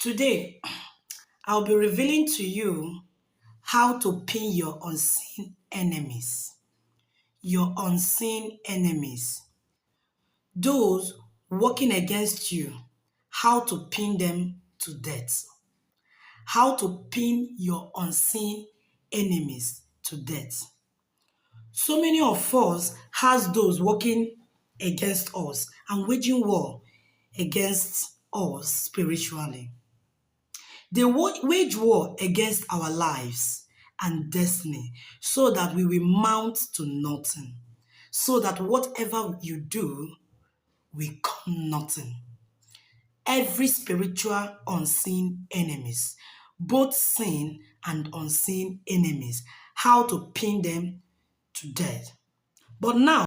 Today, I'll be revealing to you how to pin your unseen enemies. Your unseen enemies. Those working against you, how to pin them to death. How to pin your unseen enemies to death. So many of us has those working against us and waging war against us spiritually. They wage war against our lives and destiny so that we will mount to nothing. So that whatever you do will come nothing. Every spiritual unseen enemies, both seen and unseen enemies, how to pin them to death. But now,